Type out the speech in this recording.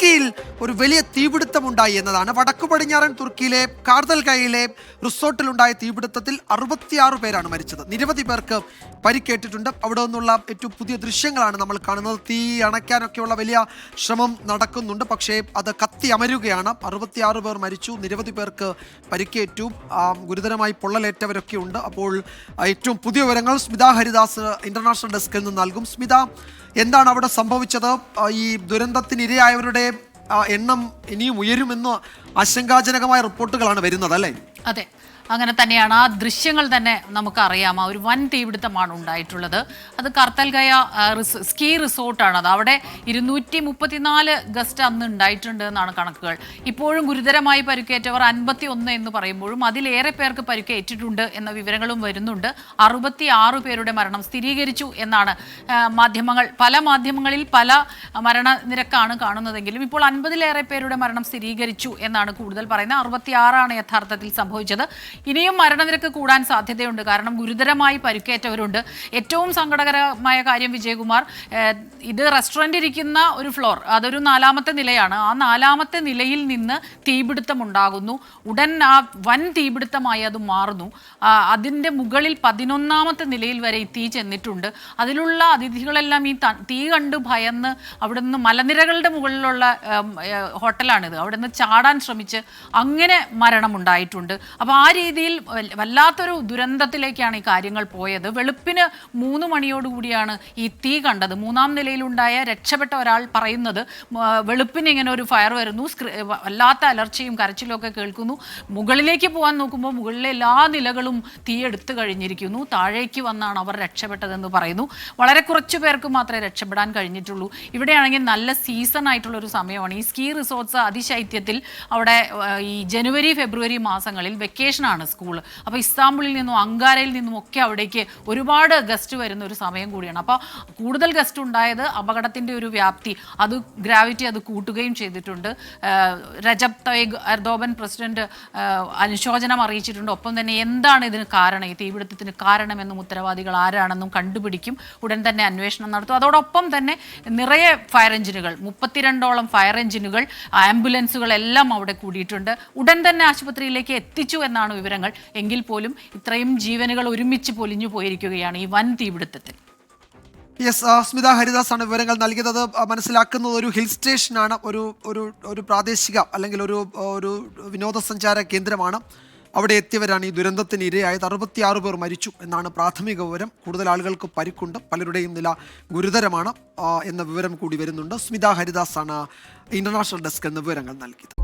തുർക്കിയിൽ ഒരു വലിയ തീപിടുത്തമുണ്ടായി എന്നതാണ്. വടക്കു പടിഞ്ഞാറൻ തുർക്കിയിലെ കാർദൽഗയിലെ റിസോർട്ടിലുണ്ടായ തീപിടുത്തത്തിൽ 66 പേരാണ് മരിച്ചത്. നിരവധി പേർക്ക് പരിക്കേറ്റിട്ടുണ്ട്. അവിടെ നിന്നുള്ള ഏറ്റവും പുതിയ ദൃശ്യങ്ങളാണ് നമ്മൾ കാണുന്നത്. തീ അണയ്ക്കാനൊക്കെയുള്ള വലിയ ശ്രമം നടക്കുന്നുണ്ട്, പക്ഷേ അത് കത്തി അമരുകയാണ്. 66 പേർ മരിച്ചു, നിരവധി പേർക്ക് പരിക്കേറ്റു, ഗുരുതരമായി പൊള്ളലേറ്റവരൊക്കെ ഉണ്ട്. അപ്പോൾ ഏറ്റവും പുതിയ വിവരങ്ങൾ സ്മിത ഹരിദാസ് ഇന്റർനാഷണൽ ഡെസ്കിൽ നിന്ന് നൽകും. സ്മിത, എന്താണ് അവിടെ സംഭവിച്ചത്? ഈ ദുരന്തത്തിനിരയായവരുടെ എണ്ണം ഇനിയും ഉയരുമെന്ന് ആശങ്കാജനകമായ റിപ്പോർട്ടുകളാണ് വരുന്നത്, അല്ലേ? അതെ, അങ്ങനെ തന്നെയാണ്. ആ ദൃശ്യങ്ങൾ തന്നെ നമുക്കറിയാം. ഒരു വൻ തീപിടുത്തമാണ് ഉണ്ടായിട്ടുള്ളത്. അത് കർത്തൽഗയ സ്കീ റിസോർട്ടാണ്. അത് അവിടെ 234 ഗസ്റ്റ് അന്ന് ഉണ്ടായിട്ടുണ്ട് എന്നാണ് കണക്കുകൾ. ഇപ്പോഴും ഗുരുതരമായി പരുക്കേറ്റവർ 51 എന്ന് പറയുമ്പോഴും അതിലേറെ പേർക്ക് പരുക്കേറ്റിട്ടുണ്ട് എന്ന വിവരങ്ങളും വരുന്നുണ്ട്. 66 പേരുടെ മരണം സ്ഥിരീകരിച്ചു എന്നാണ് പല മാധ്യമങ്ങളിൽ പല മരണനിരക്കാണ് കാണുന്നതെങ്കിലും ഇപ്പോൾ 50-ലേറെ പേരുടെ മരണം സ്ഥിരീകരിച്ചു എന്നാണ് കൂടുതൽ പറയുന്നത്. 66 യഥാർത്ഥത്തിൽ സംഭവിച്ചത്. ഇനിയും മരണനിരക്ക് കൂടാൻ സാധ്യതയുണ്ട്, കാരണം ഗുരുതരമായി പരിക്കേറ്റവരുണ്ട്. ഏറ്റവും സങ്കടകരമായ കാര്യം വിജയകുമാർ, ഇത് റെസ്റ്റോറൻറ്റ് ഇരിക്കുന്ന ഒരു ഫ്ലോർ, അതൊരു 4ാമത്തെ നിലയാണ്. ആ 4ാമത്തെ നിലയിൽ നിന്ന് തീപിടുത്തം ഉണ്ടാകുന്നു. ഉടൻ ആ വൻ തീപിടുത്തമായി അത് മാറുന്നു. അതിൻ്റെ മുകളിൽ 11ാമത്തെ നിലയിൽ വരെ ഈ തീ ചെന്നിട്ടുണ്ട്. അതിലുള്ള അതിഥികളെല്ലാം ഈ തീ കണ്ട് ഭയന്ന് അവിടെ നിന്ന് മലനിരകളുടെ മുകളിലുള്ള ഹോട്ടലാണിത്, അവിടെ നിന്ന് ചാടാൻ ശ്രമിച്ച് അങ്ങനെ മരണമുണ്ടായിട്ടുണ്ട്. അപ്പോൾ ആ രീതിയിൽ വല്ലാത്തൊരു ദുരന്തത്തിലേക്കാണ് ഈ കാര്യങ്ങൾ പോയത്. വെളുപ്പിന് 3 മണിയോടുകൂടിയാണ് ഈ തീ കണ്ടത്. 3ാം നിലയിലുണ്ടായ രക്ഷപ്പെട്ട ഒരാൾ പറയുന്നത്, വെളുപ്പിന് ഇങ്ങനെ ഒരു ഫയർ വരുന്നു, വല്ലാത്ത അലർച്ചയും കരച്ചിലും ഒക്കെ കേൾക്കുന്നു. മുകളിലേക്ക് പോകാൻ നോക്കുമ്പോൾ മുകളിലെ എല്ലാ നിലകളും തീയെടുത്ത് കഴിഞ്ഞിരിക്കുന്നു. താഴേക്ക് വന്നാണ് അവർ രക്ഷപ്പെട്ടതെന്ന് പറയുന്നു. വളരെ കുറച്ചു പേർക്ക് മാത്രമേ രക്ഷപ്പെടാൻ കഴിഞ്ഞിട്ടുള്ളൂ. ഇവിടെയാണെങ്കിൽ നല്ല സീസൺ ആയിട്ടുള്ളൊരു സമയമാണ്. ഈ സ്കീ റിസോർട്ട്സ് അതിശൈത്യത്തിൽ അവിടെ ഈ ജനുവരി ഫെബ്രുവരി മാസങ്ങളിൽ വെക്കേഷനാണ് സ്കൂൾ. അപ്പോൾ ഇസ്താംബുളിൽ നിന്നും അങ്കാരയിൽ നിന്നും ഒക്കെ അവിടേക്ക് ഒരുപാട് ഗസ്റ്റ് വരുന്ന ഒരു സമയം കൂടിയാണ്. അപ്പോൾ കൂടുതൽ ഗസ്റ്റ് ഉണ്ടായത് അപകടത്തിൻ്റെ ഒരു വ്യാപ്തി, ഗ്രാവിറ്റി അത് കൂട്ടുകയും ചെയ്തിട്ടുണ്ട്. രജബ് തയ്യിബ് എർദോഗൻ പ്രസിഡന്റ് അനുശോചനം അറിയിച്ചിട്ടുണ്ട്. ഒപ്പം തന്നെ എന്താണ് ഇതിന് കാരണം, ഈ തീപിടുത്തത്തിന് കാരണമെന്നും ഉത്തരവാദികൾ ആരാണെന്നും കണ്ടുപിടിക്കും. ഉടൻ തന്നെ അന്വേഷണം നടത്തും. അതോടൊപ്പം തന്നെ നിറയെ ഫയർ എഞ്ചിനുകൾ, 32ഓളം ഫയർ എഞ്ചിനുകൾ, ആംബുലൻസുകൾ എല്ലാം അവിടെ കൂടിയിട്ടുണ്ട്. ഉടൻ തന്നെ ആശുപത്രിയിലേക്ക് എത്തിച്ചു എന്നാണ് വിവരങ്ങൾ. എങ്കിൽ പോലും ഇത്രയും ജീവനുകൾ ഒരുമിച്ച് പൊലിഞ്ഞു പോയിരിക്കുകയാണ് ഈ വൻ തീപിടുത്തത്തിൽ. സ്മിത ഹരിദാസ് ആണ് വിവരങ്ങൾ നൽകിയത്. മനസ്സിലാക്കുന്നത് ഒരു ഹിൽ സ്റ്റേഷനാണ്, ഒരു പ്രാദേശിക അല്ലെങ്കിൽ ഒരു വിനോദസഞ്ചാര കേന്ദ്രമാണ്. അവിടെ എത്തിയവരാണ് ഈ ദുരന്തത്തിന് ഇരയായത്. 66 പേർ മരിച്ചു എന്നാണ് പ്രാഥമിക വിവരം. കൂടുതൽ ആളുകൾക്ക് പരിക്കുണ്ട്, പലരുടെയും നില ഗുരുതരമാണ് എന്ന വിവരം കൂടി വരുന്നുണ്ട്. സ്മിത ഹരിദാസ് ആണ് ഇന്റർനാഷണൽ ഡെസ്ക് എന്ന വിവരങ്ങൾ നൽകിയത്.